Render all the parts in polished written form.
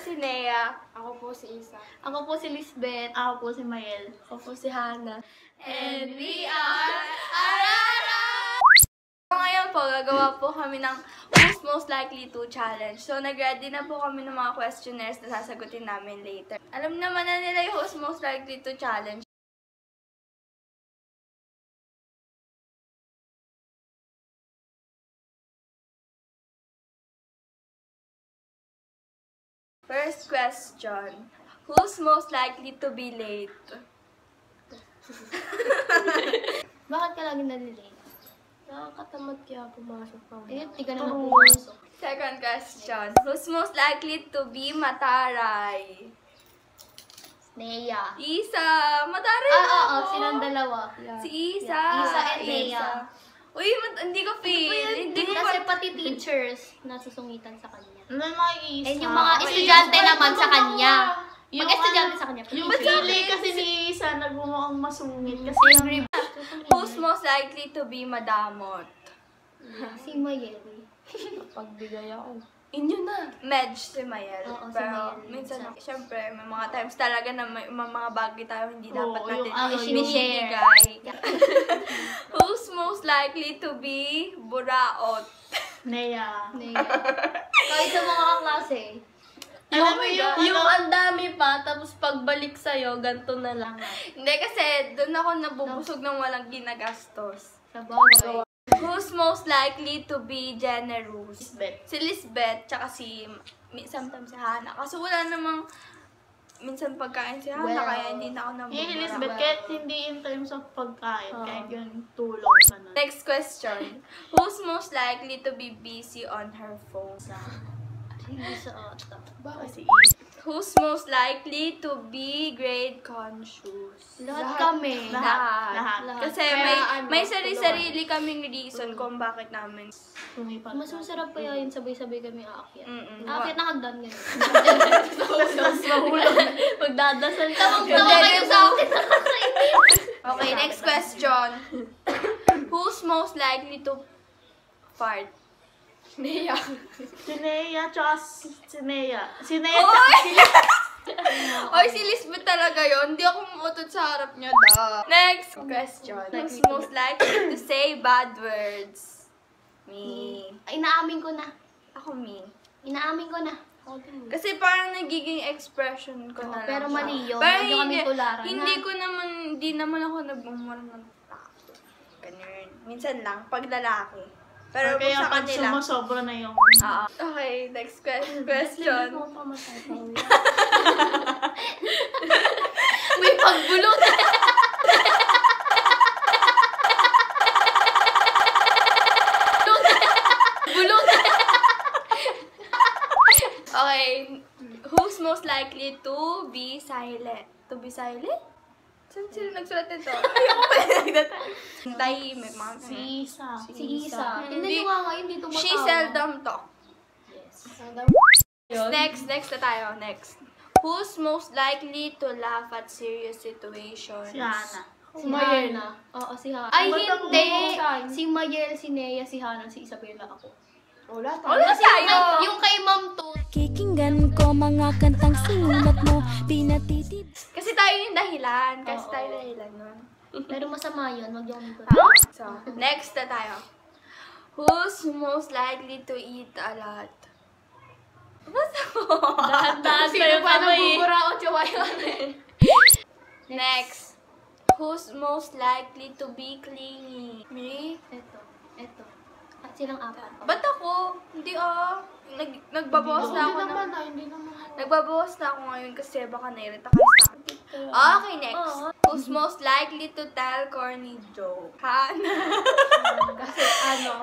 si Nea. Ako po si Isa. Ako po si Lisbeth. Ako po si Mayel. Ako po si Hana. And we are Arara! So, ngayon po, gagawa po kami ng Who's Most Likely to Challenge. So, nag-ready na po kami ng mga questionnaires na sasagutin namin later. Alam naman na nila yung Who's Most Likely to Challenge. First question. Who's most likely to be late? Bakit ka lagi nalilate? Nakakatamad kaya pumasok pa. Eh, di ka naman pumasok. Second question. Who's most likely to be mataray? Nea. Isa! Mataray Oo, na ako. silang dalawa. Si Isa. Isa and Nea. Isa. Uy, hindi ko feel. Hindi ko Kasi pati teachers nasusungitan sa kanya. Ano mga isa? And yung mga estudyante naman sa kanya. Yung Mag-estudyante sa kanya. Yung feeling kasi ni Isa nagbumukhang masungit kasi Angry. Who's most likely to be madamot? Si Mayel. Pagbigay ako. Inyo na. Medj si Mayel. Oo, si Pero Mayel. minsan, syempre, may mga times talaga na may mga bagay tayo hindi dapat Oo, natin yung ano, binibigay. Who's most likely to be buraot? Nea. Nea. Kahit sa mga kaklase. Alam mo yung ang dami pa, tapos pagbalik sa'yo, ganito na lang. Hindi kasi doon ako nabubusog ng walang ginagastos. Sa bagay. Who's most likely to be generous? Lisbeth. Si Lisbeth, tsaka sometimes si Hana. Kasi wala namang minsan pagkain si Hana, Well, kaya hindi na ako nabubura. Yung Elizabeth, kahit hindi in terms of pagkain, kahit yung tulong ka na. Next question. Who's most likely to be busy on her phone? Hindi sa ata. Kasi Who's most likely to be grade conscious? Lahat kami. Lahat. Kasi Kaya may sarili-sarili kaming reason kung bakit namin. lumipat. Mas masarap pa yun, sabay-sabay kami aakyat. Mm-mm. Aakyat na hagdan ngayon. Mas mahulog. Magdadasal ka. Tawa kayo sa akin. Okay, next question. Who's most likely to fart? Nea. Si Nea, tsaka si Nea. Si Nea, Oy, si Lisbeth talaga yun. Hindi ako umutot sa harap niya, da. Next question. Who's most likely to say bad words? Me. Inaamin ko na. Ako, me. Inaamin ko na. Kasi parang nagiging expression ko na lang Pero siya. mali yun. Pero Huwag nyo kaming tularan, hindi naman ako nagmumura ng tao. Ganun. Minsan lang, pag lalaki. Pero kaya sa pag kanila. sumusobra na yung... Okay, next question. May pagbulot. Bulot. Okay, who's most likely to be silent? To be silent? Saan sila nagsulat nito? Ayoko pa nagdatan. Tahimik, mga Si Isa. Si Isa. Tingnan Hindi. nyo nga ngayon, dito matawa. She seldom talk. Yes. Next na tayo. Next. Who's most likely to laugh at serious situations? Si Hana. Si Hana. Oo, si Hana. Ay, hindi! Si Mayel, si Nea, si Hana, si Isabella, ako. Wala Wala tayo! Yung kay Ma'am to. Kikinggan ko mga kantang sinulat mo, pinatitid. Kasi tayo yung dahilan. Kasi tayo yung dahilan nun. Pero masama yun, wag yung So, next na tayo. Who's most likely to eat a lot? Basta ko. Dahan-dahan sa'yo kamay. o tsawa yun? Next. Who's most likely to be clingy? Me? Eto. At silang apat. Ba't ako? Hindi nagbabawas na ako. Hindi naman. Nagbabawas na ako ngayon kasi baka nairita kayo sa akin. Okay, next. Who's most likely to tell corny joke? Hana. Kasi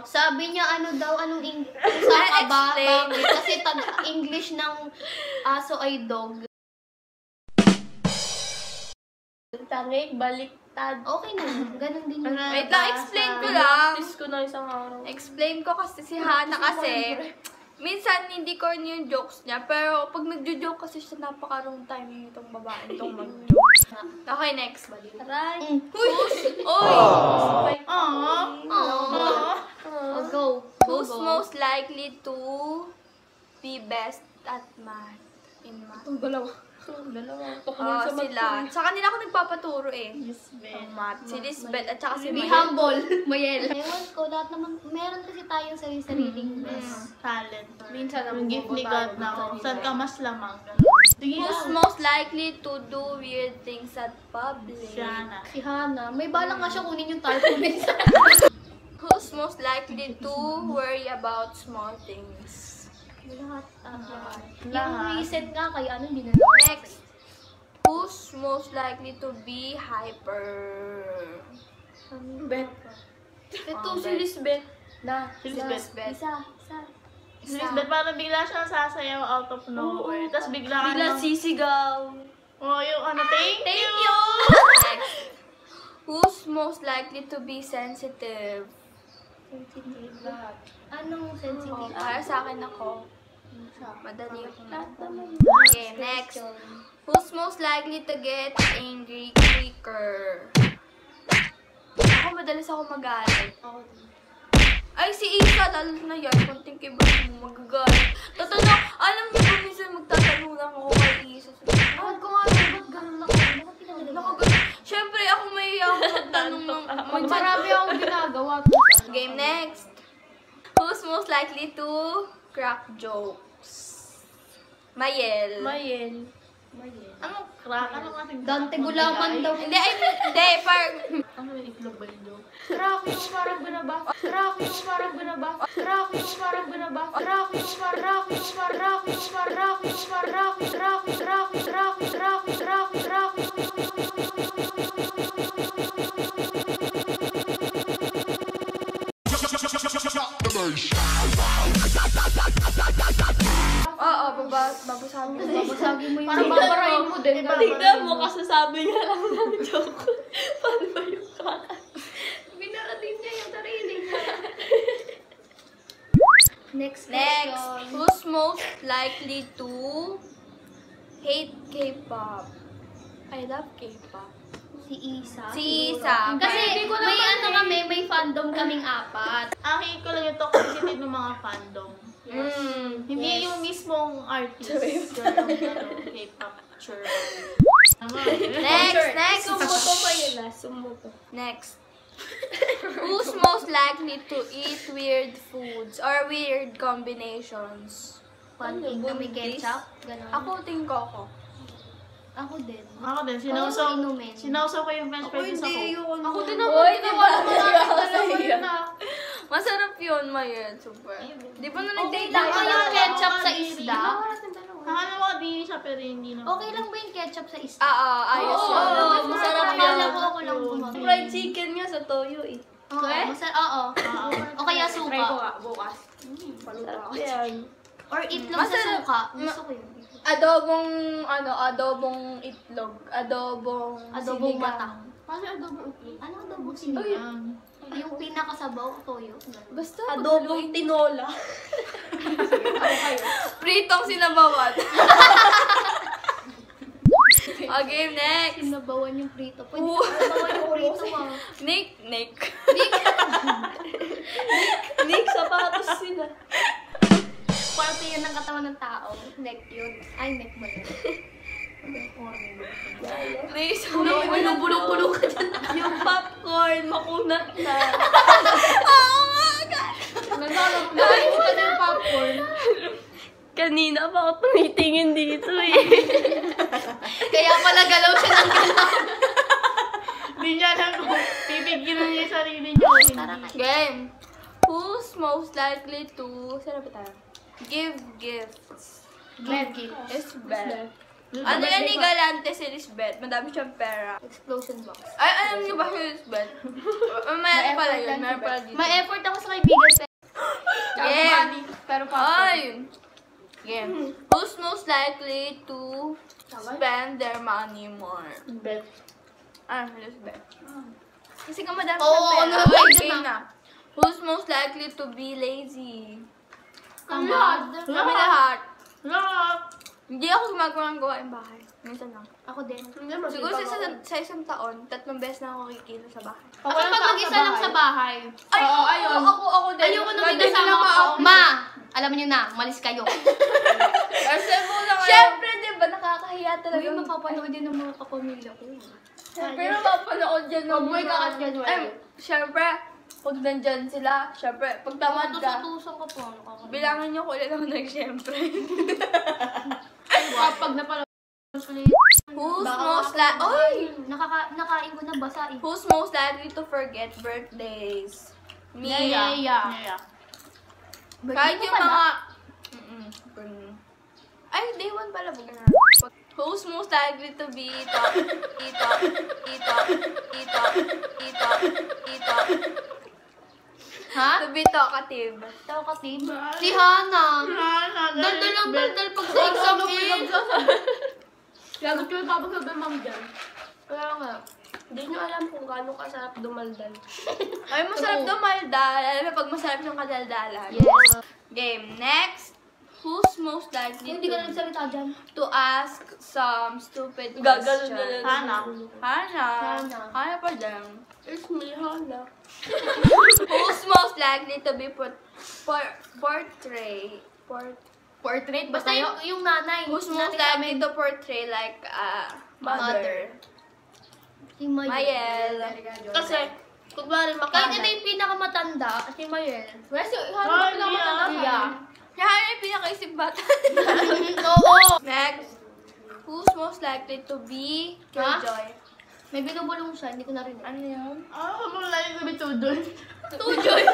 sabi niya anong English. Sa ba? Explain. Bakit? Kasi English ng aso ay dog. Tangik, baliktad. Okay na yun. Ganun din yun. Wait lang, explain ko lang. Practice ko na isang araw. Explain ko kasi si Hana kasi minsan hindi corny yung jokes niya, pero pag nagjo-joke kasi siya, napaka-wrong timing itong babae itong mag-joke. Okay, next. Aray. Oy! Go. Who's most likely to be best at math? in math. Dalawa. Sila. Sa kanila ako nagpapaturo eh. Lisbeth. Ang math. Si Lisbeth at saka si Be Mayel. humble, Mayel. Ewan ko, lahat naman, meron kasi tayong sarili-sariling best. Talent. Minsan Yung gift ni God na kung saan ka mas lamang. Sige Who's most likely to do weird things at public? Shana. Si Hana, may balak nga siya kunin yung tarpaulin sa Who's most likely to worry about small things? lahat. Yung Lahat. recent nga kay ano, hindi na Next. Who's most likely to be hyper? Beth. Ito si Beth. Lisbeth. Si Lisbeth. Isa. Si Lisbeth parang bigla siyang sasayaw out of nowhere. Tapos bigla ka Bigla namang- sisigaw. Oh, yung ano, thank you! Next. Who's most likely to be sensitive? Sensitive lahat. Anong sensitive? Para sa akin ako. Madali ako. Okay, next. Who's most likely to get angry quicker? Ako, madalas ako magalit. Ay, si Isa, lalo na yan. Konting kiba mo magagalit. Totoo na, alam niyo ba, minsan magtatanong lang ako kay Isa. Bakit ko nga, ba't ganun ako? Bakit pinagalit? Siyempre, ako may ako magtanong ng... Marami akong ginagawa. Game next. Who's most likely to crack jokes? Mayel. Mayel. Anong crack? Anong ating Dante Gulaman daw. Hindi, hindi, parang... Ano yung itlog ba yung joke? Crack yung parang binabas. Crack yung parang binabas. Crack yung parang binabas. Crack yung parang yung parang yung parang yung parang Oo, babasagin mo. Babasagin mo yung parang babarain mo din. Tignan mo, kasasabi nga lang ng joke. Paano ba yung crack? Binarating niya yung sarili niya. Next Next. question. Who's most likely to hate K-pop? I love K-pop. Si Isa. Si Isa. Kasi may ano kami, may fandom kaming apat. Akin ko lang yung toxicity ng mga fandom. Hindi Yes. yung mismong artist. K-pop. Sure. Next. Sumuto pa yun ah. Sumuto. Next. Who's most likely to eat weird foods or weird combinations? Pancake na may ketchup. Ganon. Ako, tingin ko ako. Ako din. Ako din, Ayaw inumin. sinausaw ko yung french fries sa Coke. Ako din Oy, tinawala mo na. Masarap yun, Mayel. Super. Di ba na nag-date Lang lang ba yung kayo? ketchup sa isda? Akala mo di siya pero hindi naman. Okay lang ba yung ketchup sa isda? Ayos Oo, yun. masarap Akala yan. ko ako lang gumagawa. Fried chicken nga sa toyo eh. Oo, oo. O kaya Try ko suka. nga bukas. Sarap yan. Or itlog sa Masarap. suka. Gusto ko yun. Adobong itlog. Adobong Adobong sinigang. matang. Kasi adobong itlog. Ano adobong sinigang? Yung pinakasabaw, toyo. Basta Adobong tinola. pritong sinabawan. Game next. Sinabawan yung prito. Pwede Oo. ka sinabawan yung prito ah. Nick. Nick, sapatos sila. Parte yun ng katawan ng tao. Neck yun. Ay, neck ba yun? Please. Bulong-bulong ka dyan. Yung popcorn, makunat na. Naglalagay mo ka na yung popcorn. Kanina pa ako tumitingin dito eh. Kaya pala galaw siya ng galaw. Hindi niya alam kung pipigil na niya yung sarili niya o hindi. Game. Who's most likely to... Saan na ba tayo? Give gifts. Give. Lisbeth. Ano yan ni Galante si Lisbeth? Madami siyang pera. Explosion box. Ay, alam niyo ba si Lisbeth? May pala yun. Meron pala dito. May effort ako sa kaibigan. Game. Pero Ay! Game. Who's most likely to spend their money more? Bet. Lisbeth. Kasi ka madami Oo, siyang pera. ano, Ay, ayun game na. na. Who's most likely to be lazy? Lahat. Kami lahat. Lahat. Hindi ako gumagawa ng gawain bahay. Minsan lang. Ako din. Siguro sa isang taon, 3 beses na ako kikita sa bahay. Ako pag mag-isa lang sa bahay. Ay, ayun. Ako din. Ayoko nung may Ganun kasama lang ako. Ma! Alam niyo na, umalis kayo. Kasi muna kayo. Siyempre nakakahiya talaga. Uy, mapapanood din ng mga kapamilya ko. Siyempre, mapapanood yan ng Pag may kakat yan, wala. Ay, siyempre, pag nandyan sila, siyempre, pag tamad ka, Tusa-tusa ka po. Nakakalimutan. bilangin niyo ko ulit ako siyempre. Kapag napanood ulit. Who's most likely, oy! Nakain ko na basa eh. Who's most likely to forget birthdays? Me. Yeah. Kahit Birthday yung mo pala? mga... Ay, day 1 pala. Who's most likely to be Ha? to be talkative? Talkative? Si Hana. Dal Daldal lang daldal pag sa exam eh. Lagot ko yung papagsabi ma'am dyan. Kaya nga. Hindi nyo alam kung gaano kasarap dumaldal. Ay, masarap dumaldal. Alam mo, pag masarap yung kadaldalan. Yes. Game. Next. Who's most likely Hindi ka na nagsalita dyan. to ask some stupid Gaganon questions? Hana. Hana. Hana. Hana pa dyan. It's me, Hana. Who's most likely to be portray? Portrait? Basta yung nanay. Who's most likely to portray like a mother? Si Mayel. Mayel. Kasi, kunwari kahit ito yung pinakamatanda, si Mayel. Wala si Hana Ay, pinakamatanda. yeah. Yeah. Kaya yung pinakaisip bata. Oo. Next. Who's most likely to be Killjoy? May binubulong siya, hindi ko narinig. Ano yun? Mga layo sabi tudol. Tujoy!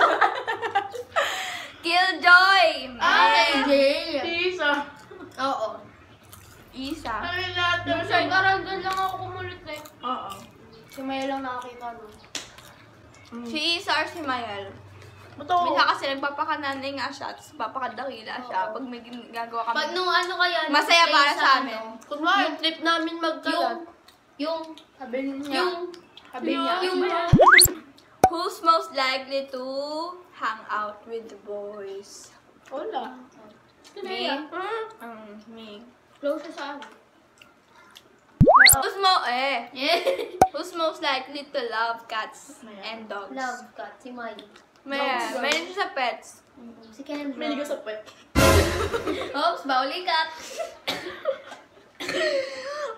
Killjoy! Ay, May Jay! Isa. Oo. Isa. Ano natin? Sa Karangal lang ako kumulit eh. Oo. Si Maya lang nakakita no. Si Isa or si Mayel? Bato. Minsan kasi nagpapakananay nga siya, tapos papakadakila siya pag may ginagawa kami. Pag nung ano kaya, Masaya play para sa amin. ano, Kunwari, yung trip namin magkalat. Yung, sabi niya. yung, yung, Who's most likely to hang out with the boys? Wala. Me? Me. Close siya sa akin. Who's most likely to love cats and dogs? love cat, si Miley. Meron siya sa pets. Si Kendra. May sa pet. Oops, bawali cat.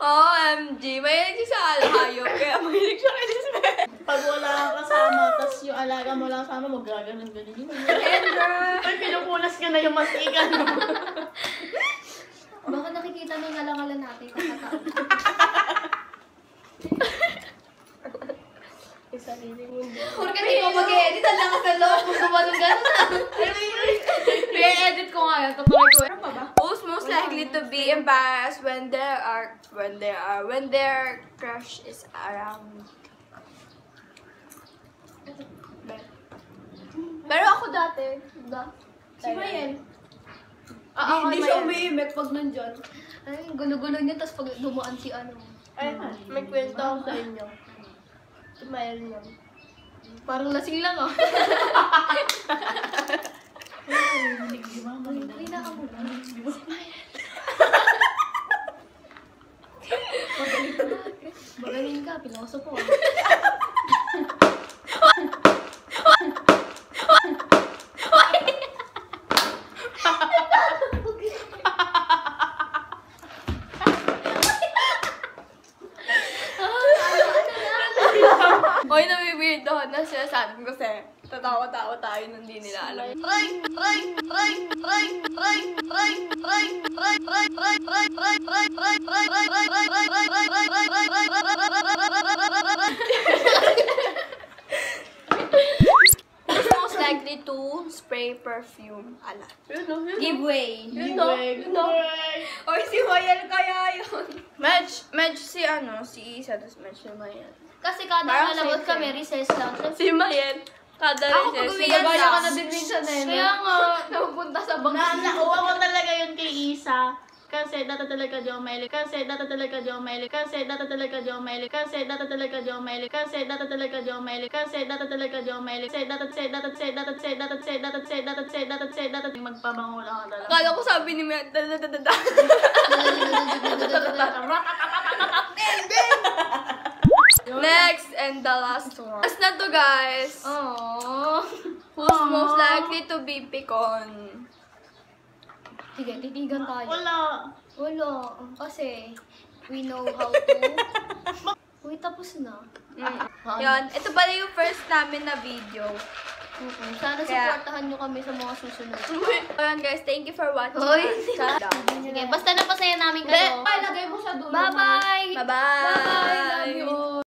OMG, mahilig siya sa alhayop, kaya mahilig siya kay Lisbeth. Pag wala kang kasama, tas yung alaga mo lang kasama, magaganon-ganon yun. Kendra! Ay, pinupunas ka na yung masikan. Baka nakikita mo yung alang-alang natin kakataon. Kurka di ko mag-edit, ang lakas ng loob kung gumanong gano'n. I-edit ko nga yan. Tutuloy ko. Ano pa ba? Who's most likely to be embarrassed when their crush is around? Pero ako dati, Si Mayel. Hindi siya umiimik pag nandyan. Ay, gulo-gulo niya, tapos pag dumaan si ano. Ay, may kwento ako sa inyo. Si Mayel niya. Parang lasing lang ah. Ay, nakamula. Magaling ka, pinoso po ah. Hoy, nabiweirdohan na sila sa atin kasi tatawa-tawa tayo nung di nila alam. Who's most likely to spray perfume? Ala. Giveaway. Oy, si Mayel kaya yun. Medj si Isa, tapos medj si Mayel. Kasi kada Parang malabot safe kami, recess lang. Si Mayel, kada Ako, recess, pag-uwian sinabaya lang. ka na din minsan eh. Kaya nga, Napupunta sa bangka. Nakuha ko talaga yun kay Isa. Kasi data talaga Jomeli. Kasi data talaga Jomeli. Kasi data talaga Jomeli. Kasi data talaga Jomeli. Kasi data talaga Jomeli. Kasi data talaga Jomeli. Kasi data magpabango lang ako talaga. Akala ko sabi ni Mayel, dadadadada. Next and the last one. Last na to, guys. aww. Who's most likely to be picon? Sige, titigan tayo. Wala. Wala. Kasi, we know how to... Uy, tapos na. Yun, ito pala yung first namin na video. Sana Kaya- supportahan nyo kami sa mga susunod. Ayun guys, thank you for watching. Hoy, Ciao. Sige, basta napasaya namin kayo. Lagay mo sa dulo. Bye-bye! Bye-bye!